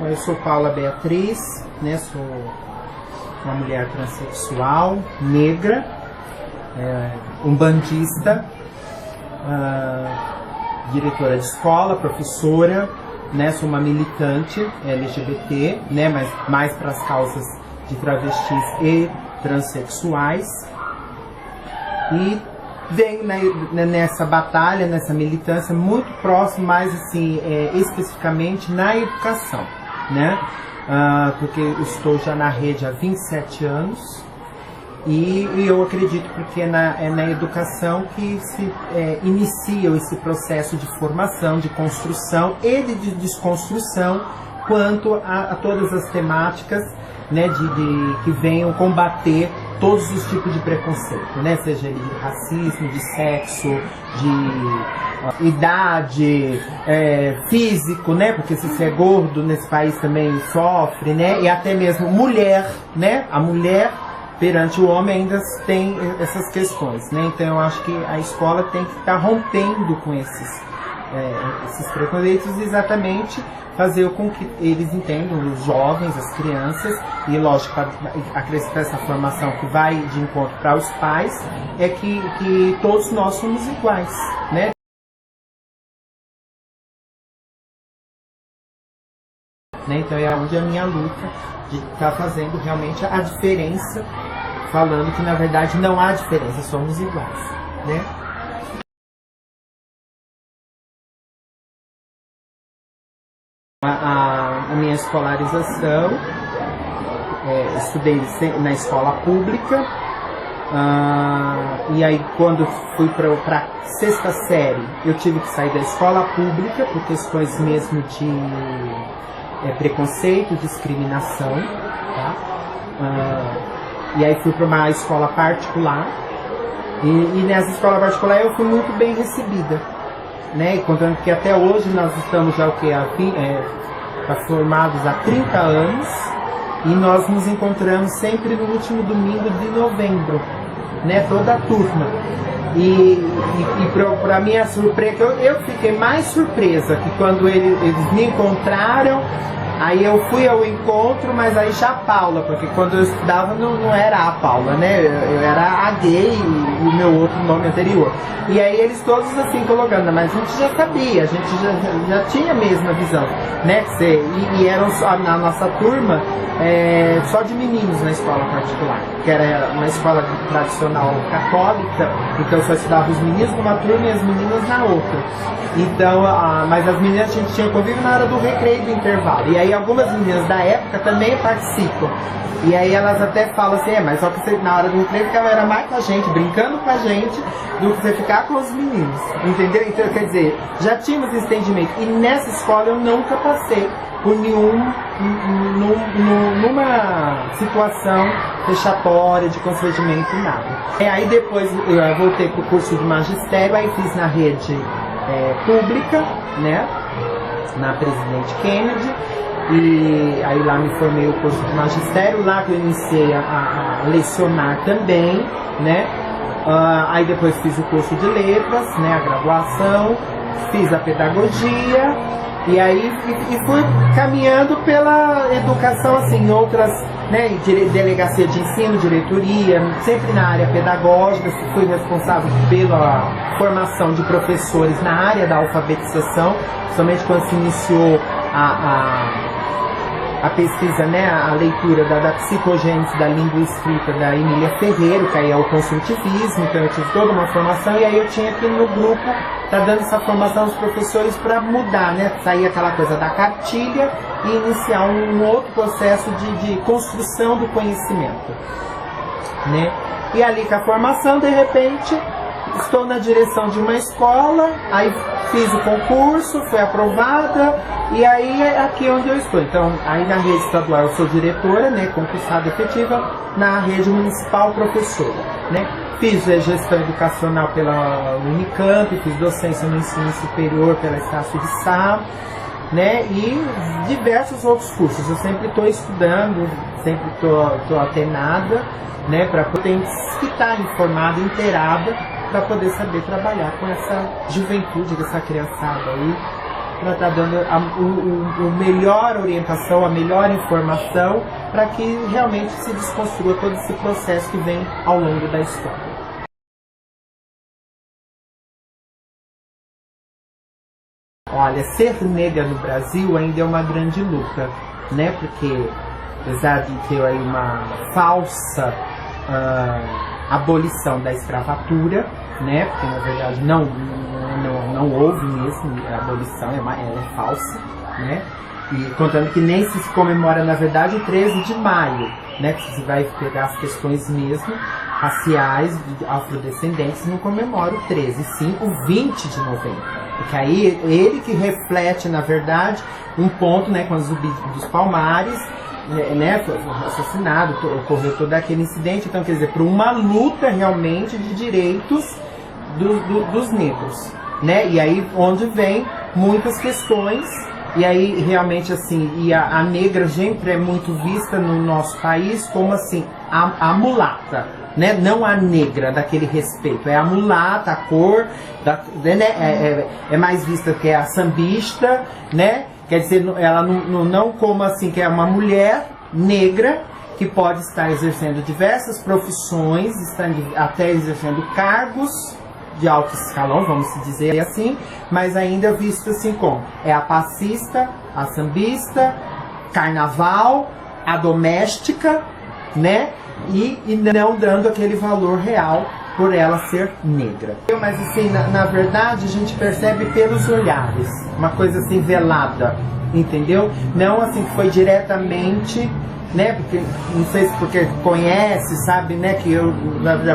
eu sou Paula Beatriz, né? Sou uma mulher transexual, negra, umbandista, diretora de escola, professora, né? Sou uma militante LGBT, né? Mas mais para as causas de travestis e transexuais. E venho nessa batalha, nessa militância muito próximo, mais assim, especificamente na educação, né? Porque eu estou já na rede há 27 anos e eu acredito porque é na educação que se inicia esse processo de formação, de construção e de desconstrução quanto a todas as temáticas, né, que venham combater todos os tipos de preconceito, né? Seja ele de racismo, de sexo, de idade, físico, né? Porque se você é gordo nesse país também sofre, né? E até mesmo mulher, né? A mulher perante o homem ainda tem essas questões, né? Então eu acho que a escola tem que estar rompendo com esses preconceitos, exatamente fazer com que eles entendam, os jovens, as crianças, e lógico, para acrescentar essa formação que vai de encontro para os pais, é que todos nós somos iguais, né? Então é onde a minha luta de estar fazendo realmente a diferença, falando que na verdade não há diferença, somos iguais, né? A minha escolarização, estudei na escola pública, e aí quando fui para a 6ª série eu tive que sair da escola pública por questões mesmo de preconceito, discriminação, tá? E aí fui para uma escola particular, e nessa escola particular eu fui muito bem recebida, né? E contando que até hoje nós estamos já formados há 30 anos e nós nos encontramos sempre no último domingo de novembro, né? Toda a turma. E para minha surpresa, eu fiquei mais surpresa que quando eles me encontraram. Aí eu fui ao encontro, mas aí já a Paula, porque quando eu estudava não era a Paula, né? Eu era a gay e o meu outro nome anterior. E aí eles todos assim colocando, mas a gente já sabia, a gente já tinha a mesma visão, né? E eram só, na nossa turma, só de meninos na escola particular, que era uma escola tradicional católica, então só estudava os meninos numa turma e as meninas na outra. Então, mas as meninas a gente tinha convívio na hora do recreio do intervalo. E aí algumas meninas da época também participam. E aí elas até falam assim, mas só que você, na hora do recreio era mais com a gente, brincando com a gente, do que você ficar com os meninos. Entendeu? Então, quer dizer, já tínhamos esse entendimento. E nessa escola eu nunca passei por numa situação fechatória, de constrangimento, nada. E aí depois eu voltei para o curso de magistério, aí fiz na rede pública, né, na Presidente Kennedy, e aí lá me formei o curso de magistério, lá que eu iniciei a lecionar também, né, aí depois fiz o curso de letras, né, a graduação, fiz a pedagogia, e aí fui caminhando pela educação, assim, outras, né, delegacia de ensino, diretoria, sempre na área pedagógica, fui responsável pela formação de professores na área da alfabetização, somente quando se iniciou a pesquisa, né, a leitura da psicogênese da língua escrita da Emília Ferreira, que aí é o construtivismo, então eu tive toda uma formação, e aí eu tinha aqui no grupo, dando essa formação aos professores para mudar, né, sair aquela coisa da cartilha e iniciar um outro processo de construção do conhecimento, né. E ali com a formação, de repente, estou na direção de uma escola, aí fiz o concurso, fui aprovada, e aí é aqui onde eu estou. Então, aí na rede estadual eu sou diretora, né, concursada efetiva, na rede municipal professora, né. Fiz gestão educacional pela Unicamp, fiz docência no ensino superior pela Estácio de Sá, né, e diversos outros cursos. Eu sempre estou estudando, sempre estou atenada, né, para poder estar informada, inteirada, para poder saber trabalhar com essa juventude, essa criançada aí, para estar dando o melhor orientação, a melhor informação, para que realmente se desconstrua todo esse processo que vem ao longo da história. Olha, ser negra no Brasil ainda é uma grande luta, né? Porque apesar de ter aí uma falsa abolição da escravatura, né? Porque na verdade não houve mesmo a abolição, é falsa, né? E contando que nem se comemora na verdade o 13 de maio, né? Que você vai pegar as questões mesmo raciais, afrodescendentes, não comemora o 13, sim o 20 de novembro. Porque aí ele que reflete, na verdade, um ponto, né, quando Zumbi dos Palmares, né, foi assassinado, ocorreu todo aquele incidente. Então, quer dizer, para uma luta realmente de direitos dos negros, né? E aí onde vem muitas questões, e aí realmente assim, e a negra sempre é muito vista no nosso país como assim, a mulata, né? Não a negra daquele respeito, é a mulata, a cor, né? É mais vista que é a sambista, né? Quer dizer, ela não como assim, que é uma mulher negra que pode estar exercendo diversas profissões, até exercendo cargos de alto escalão, vamos dizer assim, mas ainda visto assim como é a passista, a sambista, carnaval, a doméstica, né? E não dando aquele valor real por ela ser negra. Mas assim, na verdade, a gente percebe pelos olhares, uma coisa assim velada, entendeu? Não assim que foi diretamente, né? Porque não sei se porque conhece, sabe, né? Que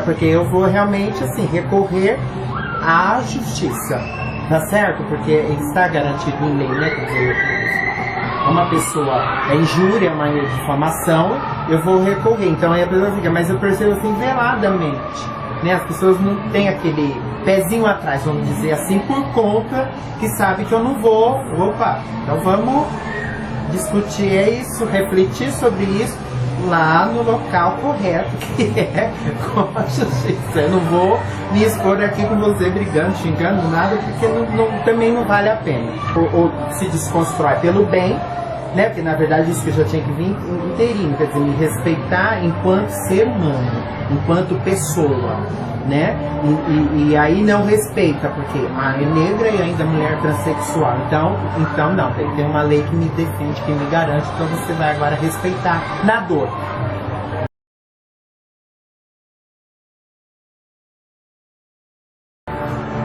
porque eu vou realmente assim recorrer à justiça, tá certo? Porque está garantido em lei, né? Quer dizer, uma pessoa é injúria, é uma difamação, eu vou recorrer. Então aí a pessoa fica, mas eu percebo assim veladamente, né? As pessoas não têm aquele pezinho atrás, vamos dizer assim, por conta que sabe que eu não vou. Opa, então vamos discutir isso, refletir sobre isso lá no local correto, que é com a justiça. Eu não vou me expor aqui com você brigando, xingando, nada, porque também não vale a pena. Ou se desconstrói pelo bem, né? Porque na verdade isso que eu já tinha que vir inteirinho, quer dizer, me respeitar enquanto ser humano, enquanto pessoa, né? E aí não respeita, porque é negra e ainda mulher transexual. Então não, tem uma lei que me defende, que me garante, então você vai agora respeitar na dor.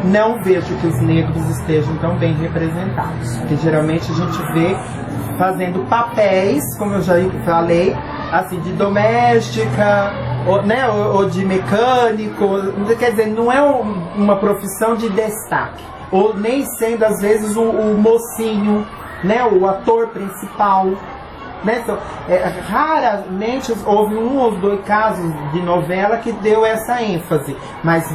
Não vejo que os negros estejam tão bem representados, porque geralmente a gente vê fazendo papéis, como eu já falei, assim, de doméstica, ou de mecânico, quer dizer, não é uma profissão de destaque, ou nem sendo às vezes o mocinho, né, o ator principal, né? Então, raramente houve um ou dois casos de novela que deu essa ênfase, mas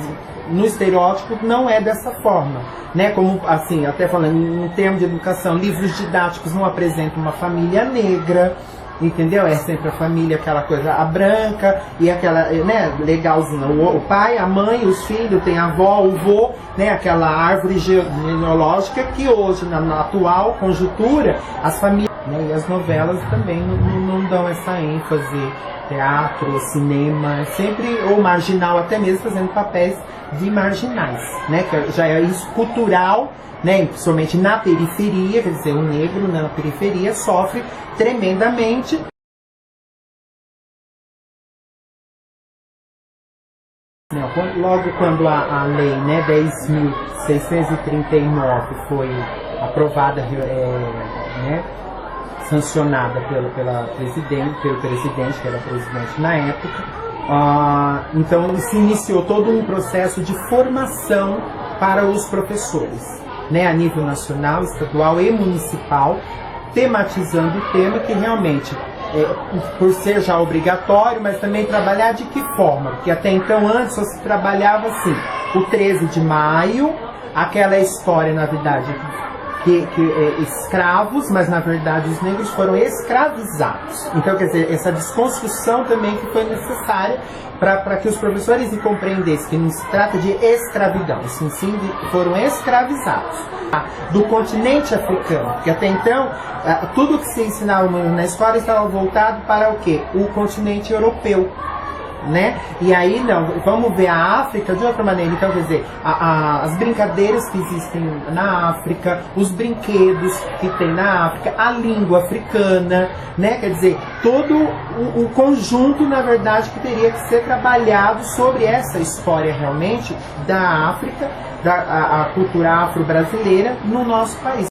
no estereótipo não é dessa forma, né? Como assim, até falando em termos de educação, livros didáticos não apresentam uma família negra, entendeu? É sempre a família, aquela coisa, a branca e aquela, né, legalzinha, o pai, a mãe, os filhos, tem a avó, o vô, né, aquela árvore genealógica que hoje, na atual conjuntura, as famílias, né, e as novelas também não dão essa ênfase, teatro, cinema, sempre, ou marginal, até mesmo fazendo papéis de marginais, né, que já é isso cultural, né, principalmente na periferia, quer dizer, o negro na periferia sofre tremendamente. Logo quando a lei, né, 10.639 foi aprovada, né, sancionada pelo presidente, que era presidente na época, então se iniciou todo um processo de formação para os professores, né, a nível nacional, estadual e municipal, tematizando o tema que realmente, por ser já obrigatório, mas também trabalhar de que forma, porque até então antes só se trabalhava assim, o 13 de maio, aquela história, na verdade, escravos, mas na verdade os negros foram escravizados. Então, quer dizer, essa desconstrução também que foi necessária para que os professores compreendessem que não se trata de escravidão, sim, foram escravizados do continente africano, porque até então tudo que se ensinava na escola estava voltado para o quê? O continente europeu. Né? E aí não, vamos ver a África de outra maneira. Então, quer dizer, as brincadeiras que existem na África, os brinquedos que tem na África, a língua africana, né? Quer dizer, todo o conjunto, na verdade, que teria que ser trabalhado sobre essa história realmente da África, a cultura afro-brasileira no nosso país.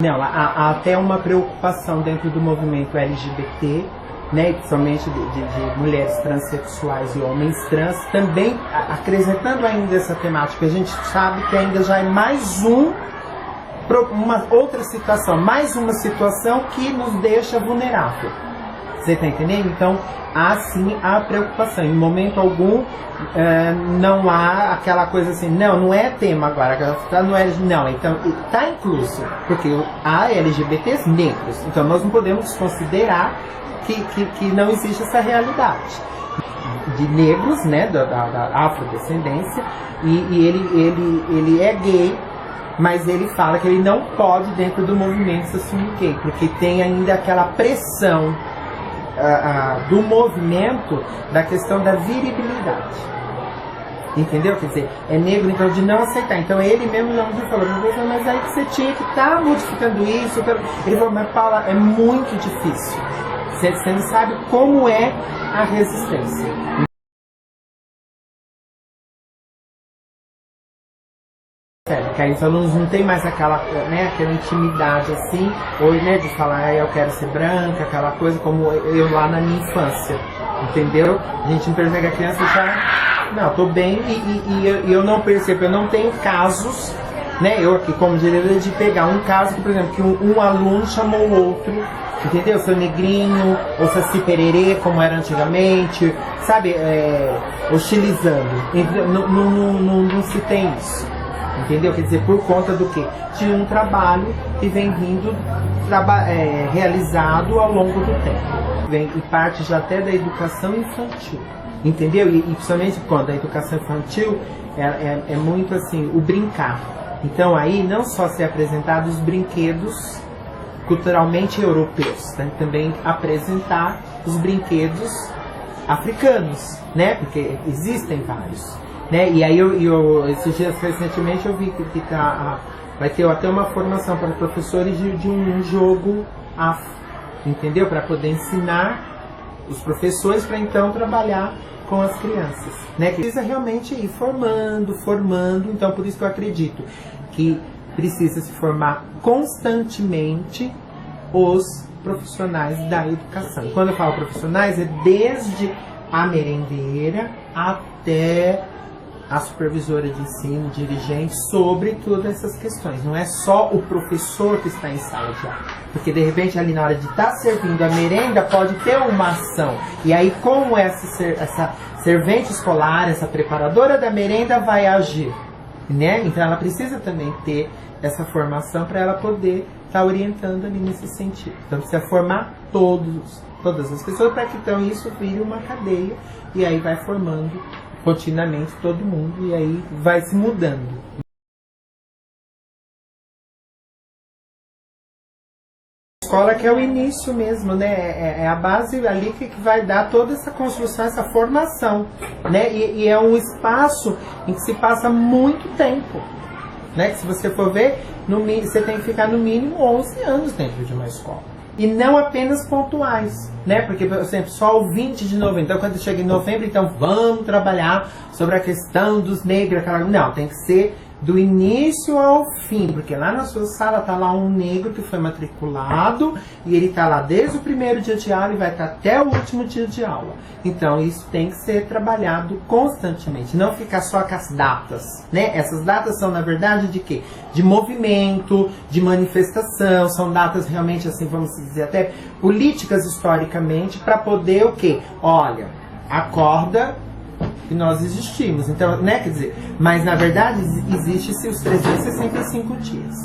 Não, há até uma preocupação dentro do movimento LGBT, né, principalmente de mulheres transexuais e homens trans, também acrescentando ainda essa temática. A gente sabe que ainda já é mais uma outra situação, mais uma situação que nos deixa vulnerável. Você está entendendo? Então, há sim a preocupação. Em momento algum, não há aquela coisa assim, não é tema agora, está no LGBT. Não, então está incluso, porque há LGBTs negros. Então, nós não podemos desconsiderar que não existe essa realidade de negros, né, da afrodescendência, e ele é gay, mas ele fala que ele não pode, dentro do movimento, se assumir gay, porque tem ainda aquela pressão do movimento da questão da viribilidade. Entendeu? Quer dizer, é negro, então, de não aceitar. Então ele mesmo não falou, mas aí que você tinha que estar modificando isso. Ele falou, mas Paula, é muito difícil. Você não sabe como é a resistência. Que aí os alunos não tem mais aquela intimidade assim, ou, né, de falar, eu quero ser branca, aquela coisa como eu lá na minha infância, entendeu? A gente não percebe que a criança já, não, tô bem, e eu não percebo, eu não tenho casos, né, eu aqui como diretor, de pegar um caso, que, por exemplo, que um aluno chamou o outro, entendeu? Seu negrinho, ou Saci Pererê, como era antigamente, sabe, hostilizando. Não se tem isso. Entendeu? Quer dizer, por conta do quê? De um trabalho que vem vindo realizado ao longo do tempo. E parte já até da educação infantil. Entendeu? E principalmente quando a educação infantil é muito assim, o brincar. Então aí não só ser apresentados os brinquedos culturalmente europeus, né? Também apresentar os brinquedos africanos, né? Porque existem vários. Né? E aí esses dias recentemente eu vi que vai ter até uma formação para professores de um jogo afro, entendeu? Para poder ensinar os professores para então trabalhar com as crianças, né? Que precisa realmente ir formando, então por isso que eu acredito que precisa se formar constantemente os profissionais da educação. E quando eu falo profissionais, é desde a merendeira até a supervisora de ensino, dirigente, sobre todas essas questões. Não é só o professor que está em sala de aula. Porque, de repente, ali na hora de estar servindo a merenda, pode ter uma ação. E aí, como essa servente escolar, essa preparadora da merenda vai agir? Né? Então, ela precisa também ter essa formação para ela poder estar orientando ali nesse sentido. Então, precisa formar todas as pessoas para que, então, isso vire uma cadeia e aí vai formando continuamente todo mundo e aí vai se mudando. A escola que é o início mesmo, né? É a base ali que vai dar toda essa construção, essa formação, né? E é um espaço em que se passa muito tempo, né? Que se você for ver, você tem que ficar no mínimo 11 anos dentro de uma escola. E não apenas pontuais, né? Porque, por exemplo, só o 20 de novembro. Então, quando chega em novembro, então vamos trabalhar sobre a questão dos negros. Não, tem que ser do início ao fim. Porque lá na sua sala está lá um negro que foi matriculado e ele está lá desde o primeiro dia de aula e vai estar até o último dia de aula. Então, isso tem que ser trabalhado constantemente. Não ficar só com as datas, né? Essas datas são, na verdade, de quê? De movimento, de manifestação. São datas realmente, assim, vamos dizer, até políticas historicamente, para poder o quê? Olha, acorda, E nós existimos. Então, né, quer dizer, mas na verdade existe-se os 365 dias.